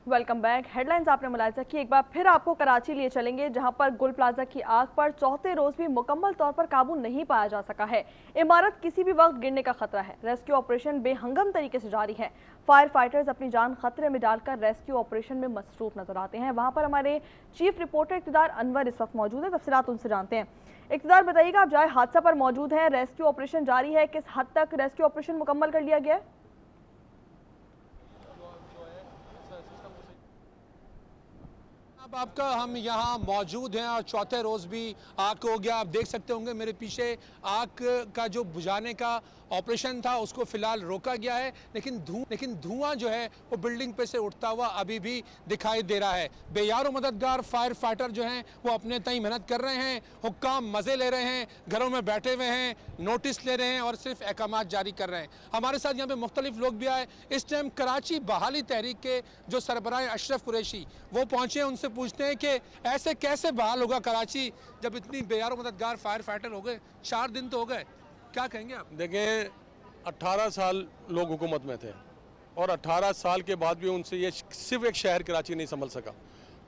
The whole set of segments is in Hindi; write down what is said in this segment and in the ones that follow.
Welcome back. हेडलाइंस आपने मुलाहिजा की। एक बार फिर आपको कराची लिए चलेंगे, जहां पर गुल प्लाजा की आग पर चौथे रोज भी मुकम्मल तौर पर काबू नहीं पाया जा सका है। इमारत किसी भी वक्त गिरने का खतरा है। रेस्क्यू ऑपरेशन बेहंगम तरीके से जारी है। फायर फाइटर्स अपनी जान खतरे में डालकर रेस्क्यू ऑपरेशन में मसरूफ नजर आते हैं। वहां पर हमारे चीफ रिपोर्टर इक़्तिदार अनवर इस वक्त मौजूद है। तफसीलात उनसे जानते हैं। इक़्तिदार, बताइएगा, आप जाए हादसा पर मौजूद हैं, रेस्क्यू ऑपरेशन जारी है, किस हद तक रेस्क्यू ऑपरेशन मुकम्मल कर लिया गया है? अब आपका हम यहाँ मौजूद हैं और चौथे रोज भी आग हो गया। आप देख सकते होंगे मेरे पीछे आग का जो बुझाने का ऑपरेशन था उसको फिलहाल रोका गया है, लेकिन धुआं जो है वो बिल्डिंग पे से उठता हुआ अभी भी दिखाई दे रहा है। बेयारो मददगार फायर फाइटर जो हैं वो अपने तय मेहनत कर रहे हैं, हुक्काम मज़े ले रहे हैं, घरों में बैठे हुए हैं, नोटिस ले रहे हैं और सिर्फ अहकामात जारी कर रहे हैं। हमारे साथ यहाँ पे मुख्तलिफ लोग भी आए। इस टाइम कराची बहाली तहरीक के जो सरबराह अशरफ कुरैशी वो पहुँचे, उनसे पूछते हैं कि ऐसे कैसे बहाल होगा कराची जब इतनी बेयारो मददगार फायर फाइटर हो गए। 4 दिन तो हो गए, क्या कहेंगे आप? देखें, 18 साल लोग हुकूमत में थे और 18 साल के बाद भी उनसे ये सिर्फ एक शहर कराची नहीं संभल सका।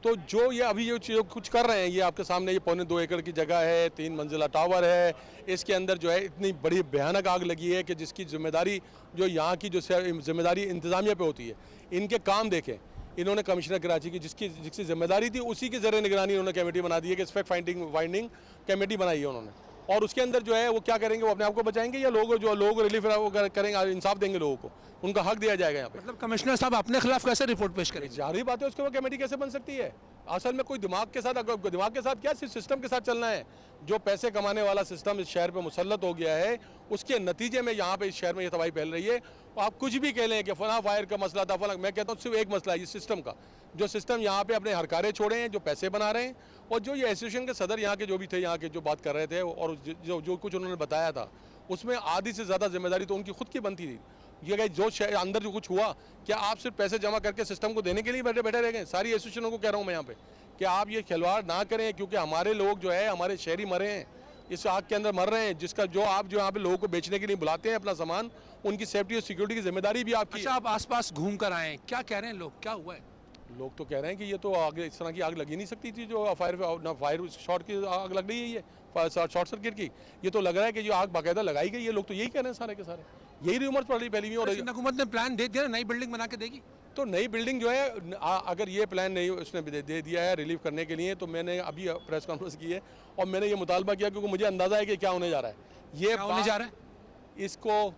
तो जो ये अभी ये कुछ कर रहे हैं, ये आपके सामने ये 2.25 एकड़ की जगह है, 3 मंजिला टावर है, इसके अंदर जो है इतनी बड़ी भयानक आग लगी है कि जिसकी जिम्मेदारी जो यहाँ की जो जिम्मेदारी इंतज़ामिया पे होती है। इनके काम देखें, इन्होंने कमिश्नर कराची की जिसकी जिम्मेदारी थी उसी की ज़रिए निगरानी इन्होंने कमेटी बना दी है कि फैक्ट फाइंडिंग कमेटी बनाई है उन्होंने। और उसके अंदर जो है वो क्या करेंगे, वो अपने आप को बचाएंगे या लोग रिलीफ करेंगे, इंसाफ देंगे लोगों को, उनका हक दिया जाएगा यहाँ पे। मतलब कमिश्नर साहब अपने खिलाफ कैसे रिपोर्ट पेश करेंगे? जारी बात है, उसके बाद कमेटी कैसे बन सकती है? असल में कोई दिमाग के साथ क्या, सिर्फ सिस्टम के साथ चलना है। जो पैसे कमाने वाला सिस्टम इस शहर पे मुसल्लत हो गया है, उसके नतीजे में यहाँ पे इस शहर में ये तबाही फैल रही है। आप कुछ भी कह लें कि फला फायर का मसला था, फला, मैं कहता हूँ सिर्फ एक मसला है इस सिस्टम का। जो सिस्टम यहाँ पे अपने हरकारे छोड़े हैं, जो पैसे बना रहे हैं, और जो ये एसोसिएशन के सदर यहाँ के जो भी थे, यहाँ के जो बात कर रहे थे और जो कुछ उन्होंने बताया था, उसमें आधी से ज़्यादा जिम्मेदारी तो उनकी खुद की बनती थी। ये गई जो अंदर जो कुछ हुआ, क्या आप सिर्फ पैसे जमा करके सिस्टम को देने के लिए बैठे रह गए? सारी एसोसिएशनों को कह रहा हूँ मैं यहाँ पे कि आप ये खिलवाड़ ना करें, क्योंकि हमारे लोग जो है, हमारे शहरी मरे हैं, इस आग के अंदर मर रहे हैं, जिसका जो आप जो यहाँ पे लोगों को बेचने के लिए बुलाते हैं अपना सामान, उनकी सेफ्टी और सिक्योरिटी की जिम्मेदारी भी आपकी। अच्छा, आप आसपास घूम कर आए, क्या कह रहे हैं लोग, क्या हुआ है? लोग तो कह रहे हैं कि ये तो आगे इस तरह की आग लगी नहीं सकती थी, जो फायर शॉर्ट की आग लग रही है, ये शॉर्ट सर्किट की। ये तो लग रहा है कि जो आग बाकायदा लगाई गई है। लोग तो यही कह रहे हैं सारे के सारे, यही रूमर्स फैली हुई है। और हुकूमत ने प्लान दे दिया, नई बिल्डिंग बना के देगी। तो नई बिल्डिंग जो है, अगर ये प्लान नहीं उसने दे दिया है रिलीफ करने के लिए, तो मैंने अभी प्रेस कॉन्फ्रेंस की है और मैंने ये मुतालबा किया, क्योंकि मुझे अंदाज़ा है कि क्या होने जा रहा है। ये होने जा रहा है, इसको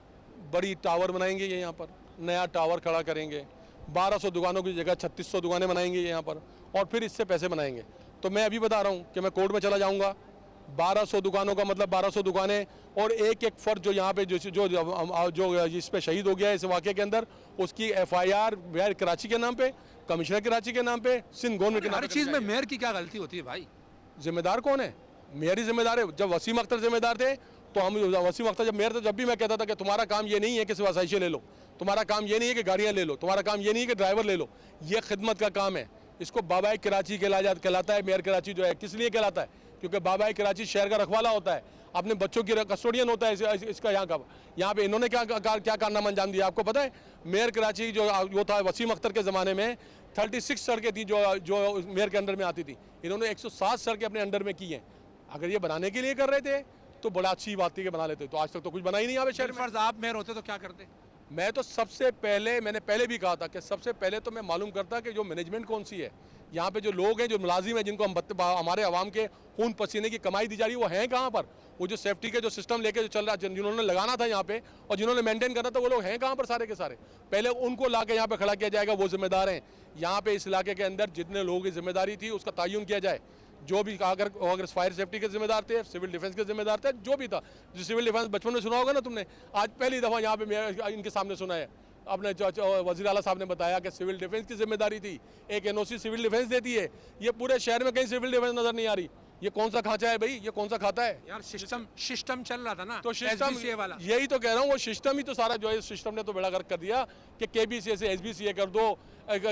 बड़ी टावर बनाएंगे, ये यहाँ पर नया टावर खड़ा करेंगे, 1200 दुकानों की जगह 3600 दुकानें बनाएंगे यहाँ पर, और फिर इससे पैसे बनाएंगे। तो मैं अभी बता रहा हूँ कि मैं कोर्ट में चला जाऊँगा। 1200 दुकानों का मतलब 1200 दुकानें, और एक एक फर्द जो यहाँ पे जो इस पे शहीद हो गया है इस वाक़े के अंदर, उसकी FIR मेयर कराची के नाम पे, कमिश्नर कराची के नाम पे, सिंध गवर्नमेंट के नाम पे। हर चीज़ में मेयर की क्या गलती होती है भाई? जिम्मेदार कौन है? मेयर ही जिम्मेदार है। जब वसीम अख्तर जिम्मेदार थे तो हम, वसीम अख्तर जब मेयर थे, जब भी मैं कहता था कि तुम्हारा काम ये नहीं है कि सिर्फ आसाइशें ले लो, तुम्हारा काम ये नहीं है कि गाड़ियाँ ले लो, तुम्हारा काम ये नहीं है कि ड्राइवर ले लो, ये खिदमत का काम है। इसको बाबाए कराची कहलाता है। मेयर कराची जो है किस लिए कहलाता है? क्योंकि बाबाए कराची शहर का रखवाला होता है, अपने बच्चों की कस्टोडियन होता है इसका। यहाँ पे इन्होंने क्या कारनामा अंजाम दिया आपको पता है? मेयर कराची जो था वसीम अख्तर के ज़माने में 36 सड़कें थी जो मेयर के अंडर में आती थी। इन्होंने 107 सड़कें अपने अंडर में की हैं। अगर ये बनाने के लिए कर रहे थे तो बड़ा अच्छी बात थी कि बना लेते, तो आज तक तो कुछ बना ही नहीं यहाँ पे शहर में। फर्ज आप मेयर होते तो क्या करते? मैं तो सबसे पहले, मैंने पहले भी कहा था कि सबसे पहले तो मैं मालूम करता कि जो मैनेजमेंट कौन सी है, यहाँ पे जो लोग हैं, जो मुलाजिम हैं, जिनको हमारे आवाम के खून पसीने की कमाई दी जा रही है, वो हैं कहाँ पर? वो जो सेफ्टी के जो सिस्टम लेके जो चल रहा है, जिन्होंने लगाना था यहाँ पे और जिन्होंने मेंटेन करना था, वो लोग हैं कहाँ पर? सारे के सारे पहले उनको ला के यहाँ पे खड़ा किया जाएगा, वो जिम्मेदार हैं। यहाँ पे इस इलाके के अंदर जितने लोगों की जिम्मेदारी थी उसका तयन किया जाए। जो भी अगर फायर सेफ्टी के जिम्मेदार थे, सिविल डिफेंस के जिम्मेदार थे, जो भी था, जो सिविल डिफेंस बचपन में सुना होगा ना तुमने, आज पहली दफ़ा यहाँ पे इनके सामने सुना है। अपने वज़ीर आला साहब ने बताया कि सिविल डिफेंस की जिम्मेदारी थी। एक NOC सिविल डिफेंस देती है। ये पूरे शहर में कहीं सिविल डिफेंस नजर नहीं आ रही। ये कौन सा खांचा है भाई? ये कौन सा खाता है यार? सिस्टम चल रहा था ना, तो सिस्टम वाला। यही तो कह रहा हूँ, वो सिस्टम ही तो सारा जो है, सिस्टम ने तो बेड़ा गर्क कर दिया कि KBCA से SBCA कर दो,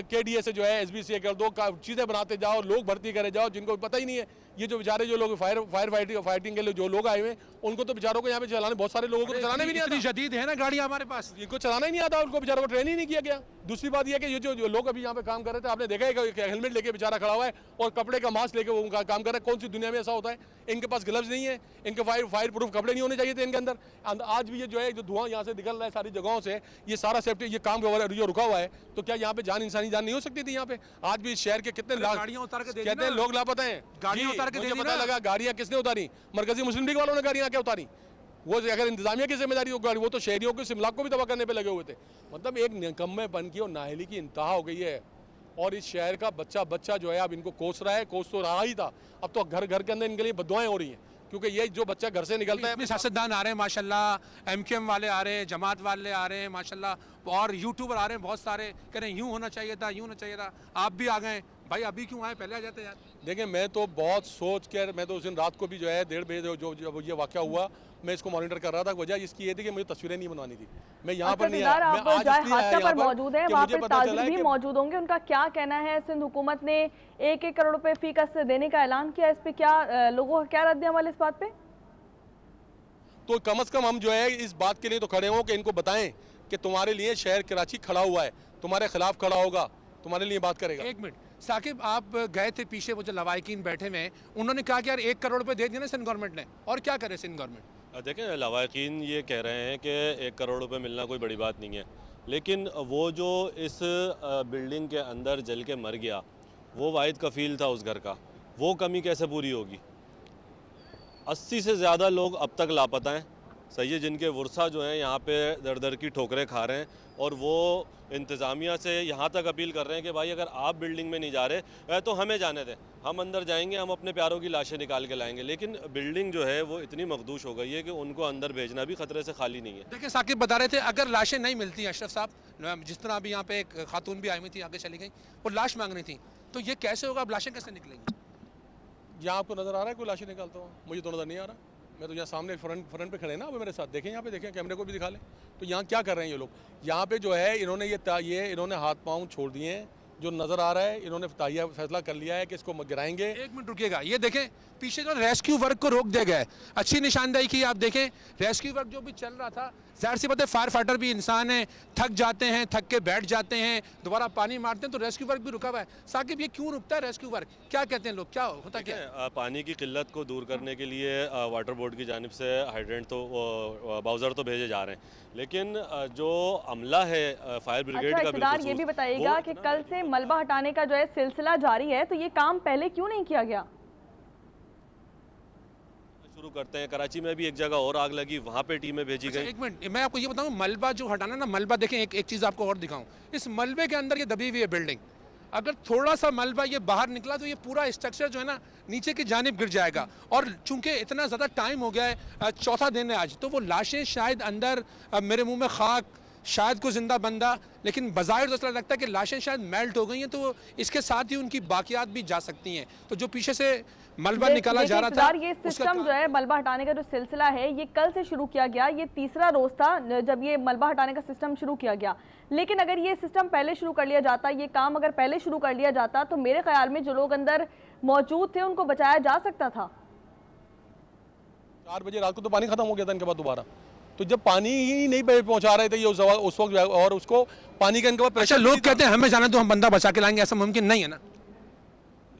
KDA से जो है SBCA कर दो, चीज़ें बनाते जाओ, लोग भर्ती करे जाओ, जिनको पता ही नहीं है। ये जो बेचारे जो लोग फायर फाइटिंग के लिए जो लोग आए हुए हैं, उनको तो बेचारों को यहाँ पे चलाने, बहुत सारे लोगों को तो चलाने भी नहीं आता। जदीद है ना गाड़ियाँ हमारे पास, इनको चलाना ही नहीं आता, उनको बेचारों को ट्रेन ही नहीं किया गया। दूसरी बात यह है कि ये जो लोग अभी यहाँ पे काम कर रहे थे, आपने देखा है कि हेलमेट लेके बेचारा खड़ा हुआ है और कपड़े का मास्क लेके वो काम कर रहा है। कौन सी दुनिया में ऐसा होता है? इनके पास ग्लव्स नहीं है, इनके फायर प्रूफ कपड़े नहीं होने चाहिए थे इनके अंदर। आज भी ये जो है, जो धुआं यहाँ से निकल रहा है सारी जगहों से, ये सारा सेफ्टी, ये काम जो रुका हुआ है, तो क्या यहाँ पे जान, इंसानी जान नहीं हो सकती थी यहाँ पे? आज भी इस शहर के कितने गाड़ियाँ उतार के कहते हैं लोग लापता हैं, गाड़ियाँ उतार के पता लगा गाड़ियाँ किसने उतारी? मरकजी मुस्लिम लीग वालों ने गाड़ियाँ क्या उतारी? वो अगर इंतजामिया की जिम्मेदारी हो गाड़ी, वो तो शहरियों को सिमलाक को भी तबाह करने पे लगे हुए थे। मतलब एक निकम्मेपन की और नाहली की इंतहा हो गई है। और इस शहर का बच्चा जो है अब इनको कोस रहा है, कोस तो रहा ही था, अब तो घर घर के अंदर इनके लिए बददुआएं हो रही हैं, क्योंकि ये जो बच्चा घर से निकलता है। सियासतदान आ रहे हैं माशाल्लाह, एमक्यूएम वाले आ रहे हैं, जमात वाले आ रहे हैं माशाल्लाह, और यूट्यूबर आ रहे हैं बहुत सारे, कह रहे हैं यूँ होना चाहिए था, यूँ होना चाहिए था। आप भी आ गए भाई, अभी क्यों आए, पहले आ जाते यार। देखिए, मैं तो बहुत सोच कर, मैं तो उस दिन रात को भी जो है 1:30 बजे जो ये वाक़या हुआ, मैं इसको मॉनिटर कर रहा था। वजह इसकी ये थी कि मुझे तस्वीरें नहीं बनवानी थी, मैं यहाँ पर नहीं आया। आप हादसा पर मौजूद हैं, वहाँ पे ताजिर भी मौजूद होंगे, उनका क्या कहना है? सिंध हुकूमत ने 1-1 करोड़ रुपए फी कस देने का ऐलान किया, इस पे क्या लोगों का क्या रद्द अमल इस बात पे? तो कम से कम हम जो है इस बात के लिए तो खड़े हों कि इनको बताएं कि तुम्हारे लिए शहर कराची खड़ा हुआ है, तुम्हारे खिलाफ खड़ा होगा, तुम्हारे लिए बात करेगा। एक मिनट साकिब, आप गए थे पीछे, वो जो लवाहिकीन बैठे हुए हैं, उन्होंने कहा कि यार 1 करोड़ रुपए दे दिए ना सिंध गवर्नमेंट ने, और क्या करे सिंध गवर्नमेंट? देखें, लवाहिकीन ये कह रहे हैं कि 1 करोड़ रुपए मिलना कोई बड़ी बात नहीं है, लेकिन वो जो इस बिल्डिंग के अंदर जल के मर गया, वो वाहिद कफ़ील था उस घर का, वो कमी कैसे पूरी होगी? 80 से ज़्यादा लोग अब तक लापता हैं, सही है, जिनके वर्सा जो हैं यहाँ पे दर दर की ठोकरें खा रहे हैं, और वो इंतज़ामिया से यहाँ तक अपील कर रहे हैं कि भाई अगर आप बिल्डिंग में नहीं जा रहे तो हमें जाने दें, हम अंदर जाएंगे, हम अपने प्यारों की लाशें निकाल के लाएंगे। लेकिन बिल्डिंग जो है वो इतनी मखदूश हो गई है कि उनको अंदर भेजना भी खतरे से खाली नहीं है। देखिए साकिब बता रहे थे, अगर लाशें नहीं मिलती अशरफ साहब, जिस तरह अभी यहाँ पे एक खातून भी आई हुई थी, आगे चली गई, वो लाश मांग रही थी, तो ये कैसे होगा? अब लाशें कैसे निकलेंगी? यहाँ आपको नज़र आ रहा है कोई लाशें निकालता हूँ? मुझे तो नज़र नहीं आ रहा। मैं तो यहाँ सामने फ्रंट पे खड़े हैं ना, अभी मेरे साथ देखें, यहाँ पे देखें, कैमरे को भी दिखा लें। तो यहाँ क्या कर रहे हैं ये लोग? यहाँ पे जो है इन्होंने इन्होंने हाथ पाँव छोड़ दिए हैं, जो नज़र आ रहा है। इन्होंने फैसला कर लिया है कि इसको गिराएंगे। एक मिनट रुकिएगा, ये देखें पीछे जो रेस्क्यू वर्क को रोक दिया गया है, अच्छी निशानदेही की। आप देखें रेस्क्यू वर्क जो भी चल रहा था, ज़ाहिर सी बात है फायर फाइटर भी इंसान है, थक जाते हैं, थक के बैठ जाते हैं, दोबारा पानी मारते हैं, तो रेस्क्यू वर्क भी रुका हुआ है। साकिब, ये क्यों रुकता है रेस्क्यू वर्क? क्या कहते हैं लोग, क्या होता क्या है? पानी की किल्लत को दूर करने के लिए वाटर बोर्ड की जानिब से हाइड्रेंट तो बाउज़र तो भेजे जा रहे हैं, लेकिन जो अमला है फायर ब्रिगेड का, इक़्तिदार ये भी बताइएगा कि कल से मलबा हटाने का जो है सिलसिला जारी है, तो ये काम पहले क्यों नहीं किया गया? शुरू करते हैं। कराची में भी एक जगह और आग लगी, वहाँ पे टीमें भेजी गई। एक मिनट, मैं आपको ये बताऊं, मलबा जो हटाना ना, मलबा देखें, एक चीज़ आपको और दिखाऊं, इस मलबे के अंदर ये दबी हुई है बिल्डिंग, अगर थोड़ा सा मलबा ये बाहर निकला तो ये पूरा स्ट्रक्चर जो है ना नीचे की जानिब गिर जाएगा। और चूंकि इतना ज़्यादा टाइम हो गया है, चौथा दिन है आज, तो वो लाशें शायद अंदर, मेरे मुंह में खाक, शायद कोई जिंदा बंदा, लेकिन बज़ाहिर तो ऐसा लगता है कि लाशें शायद मेल्ट हो गई हैं, तो इसके साथ ही उनकी बाकियात भी जा सकती हैं। तो जो पीछे से मलबा निकाला जा रहा था, ये सिस्टम जो है मलबा हटाने का जो सिलसिला है, ये कल से शुरू किया गया, ये तीसरा रोज था जब ये मलबा हटाने का सिस्टम शुरू किया गया। लेकिन अगर ये सिस्टम पहले शुरू कर लिया जाता, ये काम अगर पहले शुरू कर लिया जाता, तो मेरे ख्याल में जो लोग अंदर मौजूद थे उनको बचाया जा सकता था। 4 बजे रात को तो पानी खत्म हो गया था इनके पास दोबारा, तो जब पानी ही नहीं पहुंचा रहे थे ये उस वक्त, और उसको पानी का इनके पास अच्छा, लोग कहते हैं हमें जाना तो हम बंदा बचा के लाएंगे, ऐसा मुमकिन नहीं है ना?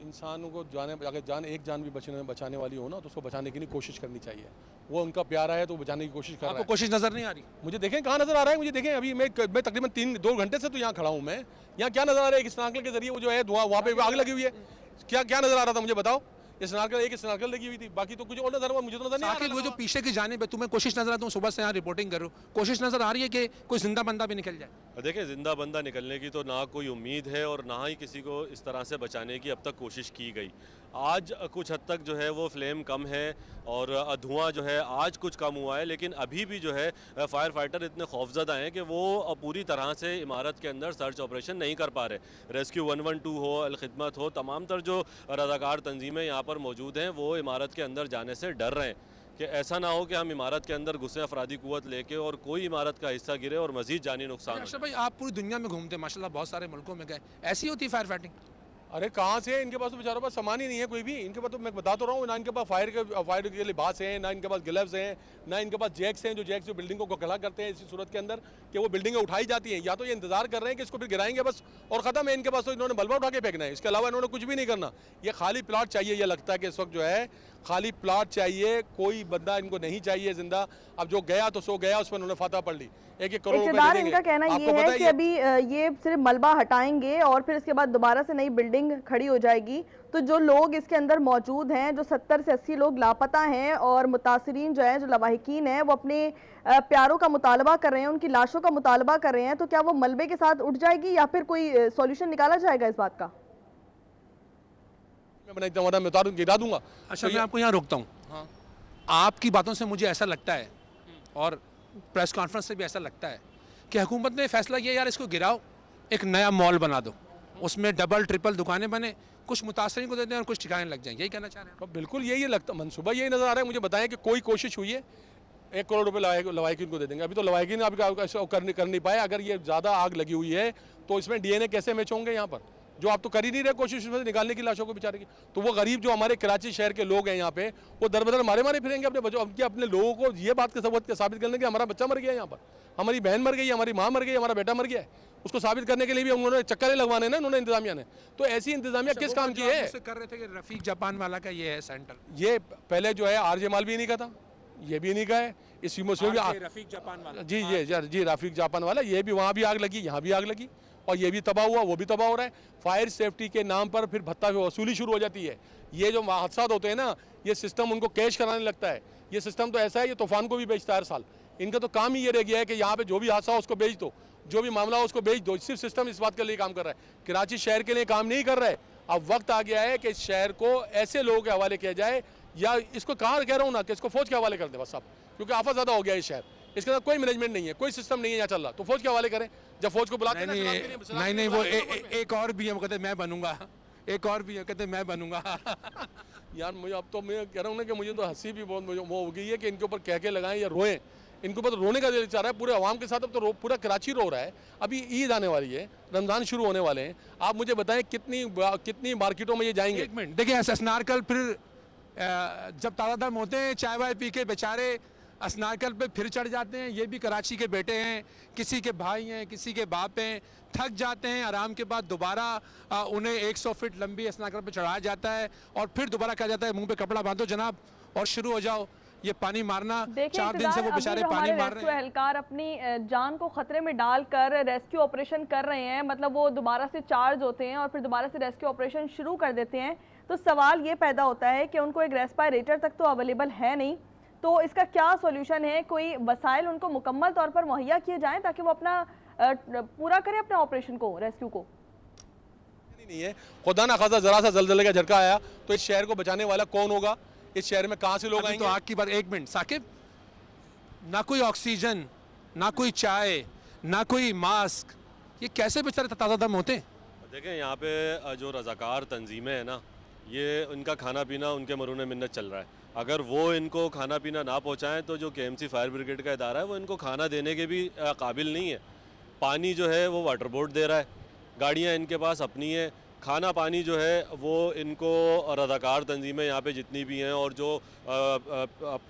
इंसानों को अगर एक जान भी बचाने वाली हो ना, तो उसको बचाने की नहीं कोशिश करनी चाहिए। वो उनका प्यारा है तो बचाने की कोशिश कर रहा है। आपको कोशिश नजर नहीं आ रही? मुझे देखें कहाँ नजर आ रहा है, मुझे देखें, अभी मैं तकरीबन 2 घंटे से तो यहाँ खड़ा हूँ। मैं यहाँ क्या नजर आ रहा है? एक स्नार्कल के जरिए वो जो है धुआं, वहाँ पे आग लगी हुई है, क्या नजर आ रहा था मुझे बताओ? एक स्नार्कल लगी हुई थी, बाकी तो कुछ और नजर हुआ, मुझे तो नजर नहीं आ रहा। वो जो पीछे की जानिब है, तुम्हें कोशिश नजर आता हूँ, सुबह से यहाँ रिपोर्टिंग कर रहा हूँ, कोशिश नजर आ रही है कि कोई जिंदा बंदा भी निकल जाए? देखिए, जिंदा बंदा निकलने की तो ना कोई उम्मीद है और ना ही किसी को इस तरह से बचाने की अब तक कोशिश की गई। आज कुछ हद तक जो है वो फ्लेम कम है और धुआं जो है आज कुछ कम हुआ है, लेकिन अभी भी जो है फायर फाइटर इतने खौफजदा हैं कि वो पूरी तरह से इमारत के अंदर सर्च ऑपरेशन नहीं कर पा रहे। रेस्क्यू 112 हो, अल खिदमत हो, तमाम तर जो रज़ाकार तंजीमें यहाँ पर मौजूद हैं, वो इमारत के अंदर जाने से डर रहे हैं कि ऐसा ना हो कि हम इमारत के अंदर घुसे अफरादी कुव्वत लेके और कोई इमारत का हिस्सा गिरे और मजीद जानी नुकसान हो। अच्छा भाई, आप पूरी दुनिया में घूमते हैं माशाल्लाह, बहुत सारे मुल्कों में गए, ऐसी होती है फायर फाइटिंग? अरे कहाँ से है? इनके पास तो बेचारों पास सामान ही नहीं है कोई भी। इनके पास तो मैं बता तो रहा हूँ, ना इनके पास फायर के लिबास हैं, ना इनके पास ग्लव्स हैं, ना इनके पास जैक्स हैं, जो बिल्डिंगों को खड़ा करते हैं इसी सूरत के अंदर कि वो बिल्डिंगें उठाई जाती हैं। या तो ये इंतजार कर रहे हैं कि इसको फिर गिराएंगे बस और ख़त्म है। इनके पास तो इन्होंने बल्बा उठा के फेंकना है, इसके अलावा इन्होंने कुछ भी नहीं करना। ये खाली प्लाट चाहिए, ये लगता है कि इस वक्त जो है खाली प्लाट चाहिए, कोई बंदा इनको नहीं चाहिए जिंदा। अब जो गया तो सो गया, उस पर उन्होंने फातह पढ़ ली। एक करोड़ रुपए ठेकेदार दे देंगे। इनका कहना आपको ये पता है कि अभी ये सिर्फ मलबा हटाएंगे और फिर इसके बाद दोबारा से नई बिल्डिंग खड़ी हो जाएगी। तो जो लोग इसके अंदर मौजूद हैं, जो 70 से 80 लोग लापता हैं और मुतासरीन जो है, जो लवाहिकीन हैं, वो अपने प्यारों का मुतालबा कर रहे हैं, उनकी लाशों का मुतालबा कर रहे हैं, तो क्या वो मलबे के साथ उठ जाएगी या फिर कोई सॉल्यूशन निकाला जाएगा इस बात का? मैं गिरा दूंगा। अच्छा, मैं आपको यहाँ रोकता हूँ। हाँ। आपकी बातों से मुझे ऐसा लगता है और प्रेस कॉन्फ्रेंस से भी ऐसा लगता है कि हुकूमत ने फैसला किया यार इसको गिराओ, एक नया मॉल बना दो, उसमें डबल ट्रिपल दुकानें बने, कुछ मुतासरीन को दे दें और कुछ ठिकाने लग जाएं। यही कहना चाह रहे हैं? तो बिल्कुल यही लगता, मंसूबा यही नजर आ रहा है। मुझे बताएं कि कोई कोशिश हुई है? 1 करोड़ रुपए लवाहिकीन को दे देंगे। अभी तो लवाहिकीन अभी कर नहीं पाए। अगर ये ज़्यादा आग लगी हुई है तो इसमें डीएनए कैसे मैच होंगे यहाँ पर? जो आप तो कर ही नहीं रहे कोशिश उसमें से निकालने की लाशों को बेचारे की। तो वो गरीब जो हमारे कराची शहर के लोग हैं यहाँ पे, वो दर बदर मारे मारे फिरेंगे अपने बच्चों, अपने लोगों को ये बात के सबूत साबित करने के हमारा बच्चा मर गया है यहाँ पर, हमारी बहन मर गई, हमारी माँ मर गई, हमारा बेटा मर गया है, उसको साबित करने के लिए भी उन्होंने चक्कर लगवाने ना उन्होंने इंतजामिया ने। तो ऐसी इंतजामिया किस काम की है? कर रहे थे कि रफीक जापान वाला का ये है सेंटर, ये पहले जो है आरजे मालवी नहीं का था, ये भी नहीं का है, इस में भी रफीक जापान वाला। जी रफीक जापान वाला, ये भी वहाँ भी आग लगी, यहाँ भी आग लगी और ये भी तबाह हुआ, वो भी तबाह हो रहा है। फायर सेफ्टी के नाम पर फिर भत्ता वसूली शुरू हो जाती है। ये जो हादसा होते हैं ना, ये सिस्टम उनको कैश कराने लगता है। ये सिस्टम तो ऐसा है, ये तूफान को भी बेचता है हर साल। इनका तो काम ही ये रह गया है कि यहाँ पे जो भी हादसा हो उसको बेच दो, जो भी मामला हो उसको बेच दो। सिर्फ सिस्टम इस बात के लिए काम कर रहा है, कराची शहर के लिए काम नहीं कर रहा है। अब वक्त आ गया है कि इस शहर को ऐसे लोगों के हवाले किया जाए, या इसको कहाँ कह रहा हूँ ना कि इसको फौज के हवाले कर दे बस साहब, क्योंकि आफत ज़्यादा हो गया है शहर। इसके अंदर कोई मैनेजमेंट नहीं है, कोई सिस्टम नहीं है यहाँ चल रहा, तो फौज के हवाले करें। जब फौज को बुलाते नहीं, वो एक और भी है, वो कहते मैं बनूंगा, एक और भी है कहते मैं बनूंगा। यार मुझे अब तो मैं कह रहा हूँ ना कि मुझे तो हंसी भी बहुत वो हो गई है कि इनके ऊपर कह के लगाएं या रोएं। इनके ऊपर तो रोने का दिल चाह रहा है पूरे अवाम के साथ। अब तो पूरा कराची रो रहा है। अभी ईद आने वाली है, रमज़ान शुरू होने वाले हैं। आप मुझे बताएं कितनी मार्केटों में ये जाएंगे? एक मिनट देखिए, असनारकल फिर जब तादादम होते हैं चाय वाय पी के बेचारे असनारकल पे फिर चढ़ जाते हैं। ये भी कराची के बेटे हैं, किसी के भाई हैं, किसी के बाप हैं, थक जाते हैं। आराम के बाद दोबारा उन्हें 100 फीट लंबी असनारकल पे चढ़ाया जाता है और फिर दोबारा कहा जाता है मुंह पे कपड़ा बांधो जनाब और शुरू हो जाओ ये पानी मारना। 4 दिन से वो बेचारे पानी मार रहे हैं। एहलकार अपनी जान को खतरे में डालकर रेस्क्यू ऑपरेशन कर रहे हैं, मतलब वो दोबारा से चार्ज होते हैं और फिर दोबारा से रेस्क्यू ऑपरेशन शुरू कर देते हैं। तो सवाल ये पैदा होता है कि उनको एक रेस्पिरेटर तक तो अवेलेबल है नहीं, तो इसका क्या सॉल्यूशन है? कोई वसाइल उनको मुकम्मल तौर पर मुहैया किए जाएं ताकि वो अपना पूरा करें अपने ऑपरेशन को, रेस्क्यू को? नहीं है, खुदा ना खासा जरा सा जलजले का झटका आया तो इस शहर को बचाने वाला कौन होगा? इस शहर में कहाँ से लोग आएंगे? तो आग की बात, एक मिनट साकिब, ना कोई ऑक्सीजन, ना कोई चाय, ना कोई मास्क, ये कैसे बेचारे ताज़ा दम होते हैं? देखें यहाँ पे जो रज़ाकार तंजीमें हैं ना, ये उनका खाना पीना उनके मरून मिन्नत चल रहा है। अगर वो इनको खाना पीना ना पहुँचाएँ तो जो KMC फायर ब्रिगेड का इदारा है वो इनको खाना देने के भी काबिल नहीं है। पानी जो है वो वाटर बोर्ड दे रहा है, गाड़ियाँ इनके पास अपनी हैं, खाना पानी जो है वो इनको रज़ाकार तंजीमें यहाँ पे जितनी भी हैं और जो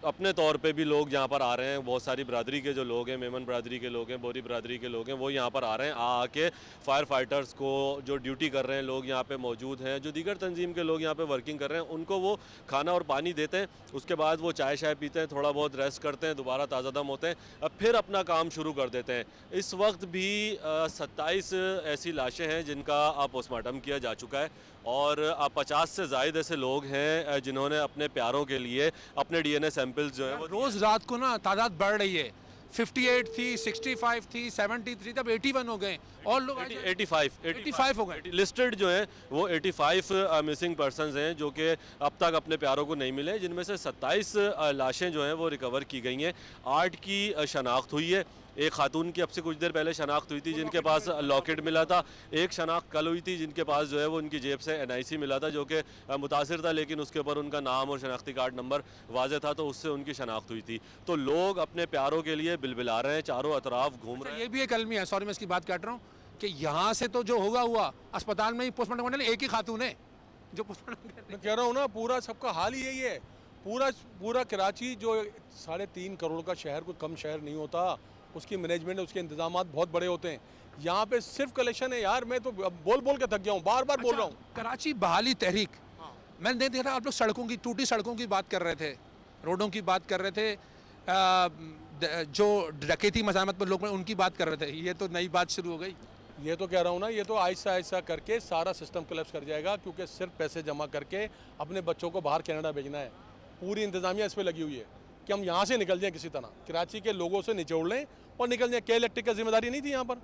अपने तौर पे भी लोग यहाँ पर आ रहे हैं, बहुत सारी बरादरी के जो लोग हैं, मेमन बरादरी के लोग हैं, बोरी बरादरी के लोग हैं, वो यहाँ पर आ रहे हैं। आके फायर फाइटर्स को जो ड्यूटी कर रहे हैं लोग यहाँ पे मौजूद हैं, जो दीगर तंजीम के लोग यहाँ पे वर्किंग कर रहे हैं, उनको वो खाना और पानी देते हैं। उसके बाद वो चाय शाय पीते हैं, थोड़ा बहुत रेस्ट करते हैं, दोबारा ताज़ा दम होते हैं, अब फिर अपना काम शुरू कर देते हैं। इस वक्त भी 27 ऐसी लाशें हैं जिनका पोस्टमार्टम किया जा चुका है और 50 से ज़ायद ऐसे लोग हैं जिन्होंने अपने प्यारों के लिए अपने DNA सैंपल्स जो है वो रोज़ रात को ना तादाद बढ़ रही है। 58 थी, 65 थी, 73, तब 81 हो गए और लोग 85 हो गए। लिस्टेड जो है वो 85 मिसिंग पर्सन्स हैं जो कि अब तक अपने प्यारों को नहीं मिले, जिनमें से 27 लाशें जो हैं वो रिकवर की गई हैं। 8 की शनाख्त हुई है। एक खातून की अब से कुछ देर पहले शनाख्त हुई थी जिनके पास लॉकेट मिला था। एक शनाख्त कल हुई थी जिनके पास जो है वो उनकी जेब से NIC मिला था जो कि मुतासिर था, लेकिन उसके ऊपर उनका नाम और शनाख्ती कार्ड नंबर वाज़ेह था, तो उससे उनकी शनाख्त हुई थी। तो लोग अपने प्यारों के लिए बिलबिला रहे हैं, चारों अतराफ घूम रहे हैं। ये भी एक अलमी है, सॉरी मैं इसकी बात काट रहा हूँ कि यहाँ से तो जो होगा हुआ, अस्पताल में ही पोस्टमार्टम करने एक ही खातून है जो पोस्टमार्टम। मैं कह रहा हूँ ना, पूरा सबका हाल ही यही है। पूरा कराची जो 3.5 करोड़ का शहर कोई कम शहर नहीं होता, उसकी मैनेजमेंट, उसके इंतजाम बहुत बड़े होते हैं। यहाँ पे सिर्फ कलेक्शन है यार। मैं तो बोल के थक गया हूँ, बार बोल रहा हूँ। कराची बहाली तहरीक, मैं नहीं देख रहा, आप लोग सड़कों की, टूटी सड़कों की बात कर रहे थे, रोडों की बात कर रहे थे, जो डकैती मज़ामत पर लोग उनकी बात कर रहे थे। ये तो नई बात शुरू हो गई। ये तो कह रहा हूँ ना, ये तो आहिस्ता आहिस्ता करके सारा सिस्टम कोलैप्स कर जाएगा, क्योंकि सिर्फ पैसे जमा करके अपने बच्चों को बाहर कनाडा भेजना है। पूरी इंतजामिया इस पर लगी हुई है कि हम यहाँ से निकल जाएं, किसी तरह कराची के लोगों से निचोड़ लें और निकल जाएं। के इलेक्ट्रिक का जिम्मेदारी नहीं थी यहाँ पर।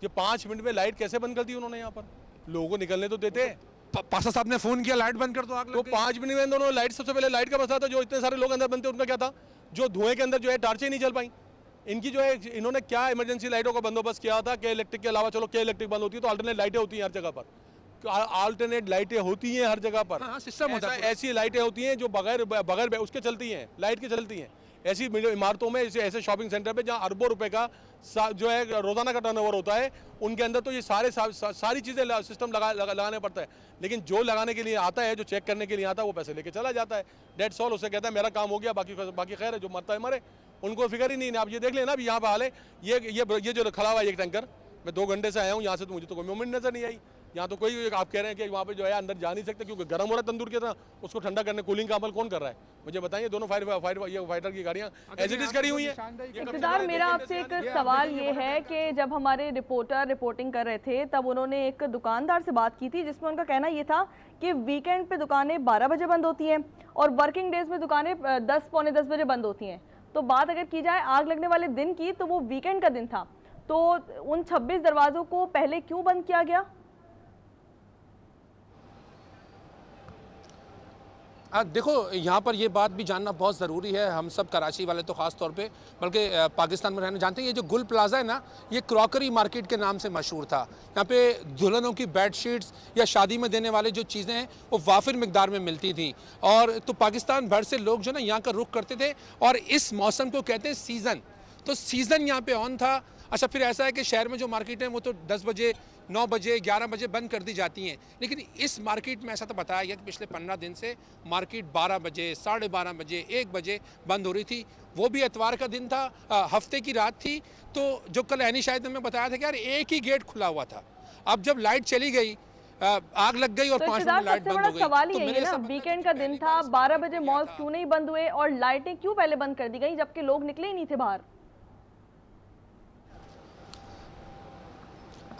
ये 5 मिनट में लाइट कैसे बंद कर दी उन्होंने यहाँ पर? लोगों को निकलने तो देते। पासा साहब ने फोन किया लाइट बंद कर दो, आग लग तो गई। 5 मिनट में उन्होंने लाइट, सबसे पहले लाइट का मसला था। जो इतने सारे लोग अंदर बनते उनका क्या था? जो धुएं के अंदर जो है टार्चें नहीं चल पाई। इनकी जो है, इन्होंने क्या इमरजेंसी लाइटों का बंदोबस्त किया था के इलेक्ट्रिक के अलावा। चलो के इलेक्ट्रिक बंद होती है तो अल्टरनेट लाइटें होती हैं हर जगह पर, अल्टरनेट लाइटें होती हैं हर जगह पर। हाँ, सिस्टम होता है। ऐसी लाइटें होती हैं जो बगैर उसके चलती हैं, लाइट की चलती हैं। ऐसी इमारतों में, ऐसे शॉपिंग सेंटर पे जहाँ अरबों रुपए का जो है रोजाना का टर्नओवर होता है, उनके अंदर तो ये सारी चीज़ें सिस्टम लगाने पड़ता है। लेकिन जो लगाने के लिए आता है, जो चेक करने के लिए आता है, वो पैसे लेके चला जाता है। डेढ़ सॉल उसे कहता है मेरा काम हो गया, बाकी खैर है, जो मरता है मरे। उनको फिक्र ही नहीं है। आप ये देख लेना, अभी यहाँ पे हाल है, ये जो खड़ा हुआ है एक टैंकर, मैं 2 घंटे से आया हूँ यहाँ से, तो मुझे तो कोई मूवमेंट नजर नहीं आई। यहाँ तो कोई, आप कह रहे हैं कि वहाँ पे जो है अंदर जा नहीं सकते क्योंकि गर्म हो रहा है तंदूर की तरह, उसको ठंडा करने, कूलिंग का अमल कौन कर रहा है? मुझे बताइए। दोनों फाइटर की गाड़ियाँ एज इट इज खड़ी हुई है। इक़्तिदार, मेरा आपसे एक सवाल ये है कि जब हमारे रिपोर्टर रिपोर्टिंग कर रहे थे तब उन्होंने एक दुकानदार से बात की थी, जिसमें उनका कहना ये था कि वीकेंड पे दुकानें 12 बजे बंद होती हैं और वर्किंग डेज में दुकानें 10 पौने 10 बजे बंद होती हैं। तो बात अगर की जाए आग लगने वाले दिन की, तो वो वीकेंड का दिन था, तो उन 26 दरवाजों को पहले क्यों बंद किया गया? देखो, यहाँ पर ये बात भी जानना बहुत ज़रूरी है। हम सब कराची वाले तो ख़ास तौर पे, बल्कि पाकिस्तान में रहने जानते हैं, ये जो गुल प्लाजा है ना, ये क्रॉकरी मार्केट के नाम से मशहूर था। यहाँ पे दुल्हनों की बेडशीट्स या शादी में देने वाले जो चीज़ें हैं वो वाफिर मिकदार में मिलती थी, और तो पाकिस्तान भर से लोग जो ना यहाँ का रुख करते थे। और इस मौसम को कहते हैं सीज़न, तो सीज़न यहाँ पे ऑन था। अच्छा, फिर ऐसा है कि शहर में जो मार्केट है वो तो 10 बजे, 9 बजे, 11 बजे बंद कर दी जाती हैं, लेकिन इस मार्केट में ऐसा तो बताया गया कि पिछले 15 दिन से मार्केट 12 बजे, 12:30 बजे, 1 बजे बंद हो रही थी। वो भी इतवार का दिन था, हफ्ते की रात थी। तो जो कल ऐनी शायद ने बताया था कि यार एक ही गेट खुला हुआ था। अब जब लाइट चली गई, आग लग गई और तो 5 मिनट लाइट बंद हो गई। सवाल तो ही है ना, वीकेंड का दिन था, 12 बजे मॉल्स क्यों नहीं बंद हुए और लाइटें क्यों पहले बंद कर दी गई जबकि लोग निकले ही नहीं थे बाहर?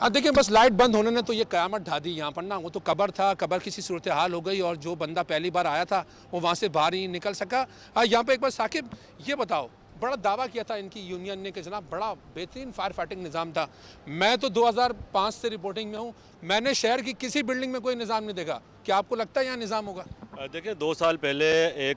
देखिए, बस लाइट बंद होने ने तो ये कयामत ढा दी यहाँ पर ना। वो तो कब्र था, कब्र किसी सूरत हाल हो गई, और जो बंदा पहली बार आया था वो वहाँ से बाहर ही निकल सका। यहाँ पे एक बार साकिब ये बताओ, बड़ा दावा किया था इनकी यूनियन ने कि जनाब बड़ा बेहतरीन फायर फाइटिंग निज़ाम था। मैं तो 2005 से रिपोर्टिंग में हूँ, मैंने शहर की किसी बिल्डिंग में कोई निज़ाम नहीं देखा। क्या आपको लगता है यहाँ निज़ाम होगा? देखिए, 2 साल पहले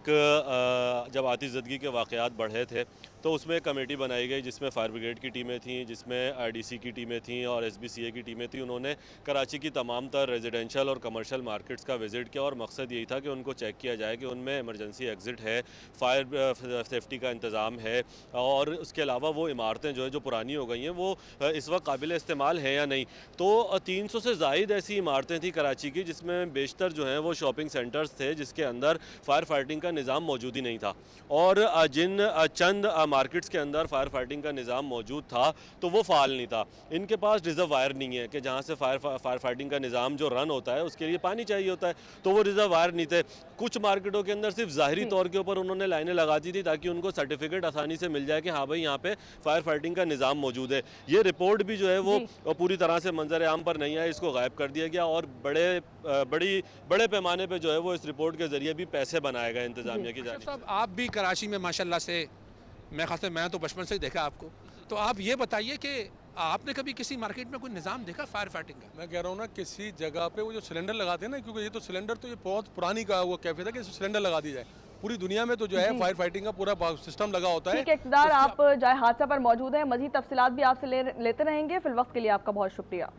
जब आतिशज़दगी के वाक़यात बढ़े थे तो उसमें एक कमेटी बनाई गई जिसमें फायर ब्रिगेड की टीमें थीं, जिसमें आईडीसी की टीमें थीं और एसबीसीए की टीमें थीं। उन्होंने कराची की तमाम तर रेजिडेंशियल और कमर्शियल मार्केट्स का विज़िट किया और मकसद यही था कि उनको चेक किया जाए कि उनमें इमरजेंसी एग्ज़िट है, फायर सेफ्टी का इंतज़ाम है, और उसके अलावा वो इमारतें जो है जो पुरानी हो गई हैं वो इस वक्त काबिल इस्तेमाल हैं या नहीं। तो 300 से ज़ायद ऐसी इमारतें थी कराची की जिसमें बेशतर जो हैं वो शॉपिंग सेंटर्स थे जिसके अंदर फायर फाइटिंग का निज़ाम मौजूद ही नहीं था, और जिन चंद मार्केट्स के अंदर फायर फाइटिंग का निज़ाम मौजूद था तो वो फ़ाल नहीं था। इनके पास रिज़र्व वायर नहीं है कि जहाँ से फायर फाइटिंग का निज़ाम जो रन होता है उसके लिए पानी चाहिए होता है, तो वो रिज़र्व वायर नहीं थे। कुछ मार्केटों के अंदर सिर्फ ज़ाहिरी तौर के ऊपर उन्होंने लाइनें लगा दी थी ताकि उनको सर्टिफिकेट आसानी से मिल जाए कि हाँ भाई यहाँ पे फायर फाइटिंग का निज़ाम मौजूद है। ये रिपोर्ट भी जो है वो पूरी तरह से मंजर आम पर नहीं है, इसको गायब कर दिया गया, और बड़े पैमाने पर जो है वो इस रिपोर्ट के ज़रिए भी पैसे बनाए गए इंतजामिया की जानिब से। आप भी कराची में माशाल्लाह से, मैं खास मैं तो बचपन से ही देखा आपको, तो आप ये बताइए कि आपने कभी किसी मार्केट में कोई निज़ाम देखा फायर फाइटिंग का? मैं कह रहा हूँ ना, किसी जगह पे वो जो सिलेंडर लगाते हैं ना, क्योंकि ये तो सिलेंडर तो ये बहुत पुरानी का वो कैफियत है कि सिलेंडर लगा दी जाए। पूरी दुनिया में तो जो है फायर फाइटिंग का पूरा सिस्टम लगा होता है। ठीक है इक़्तिदार, आप जाए हादसा पर मौजूद हैं, मज़ीद तफसीलात भी आपसे लेते रहेंगे। फिल वक्त के लिए आपका बहुत शुक्रिया।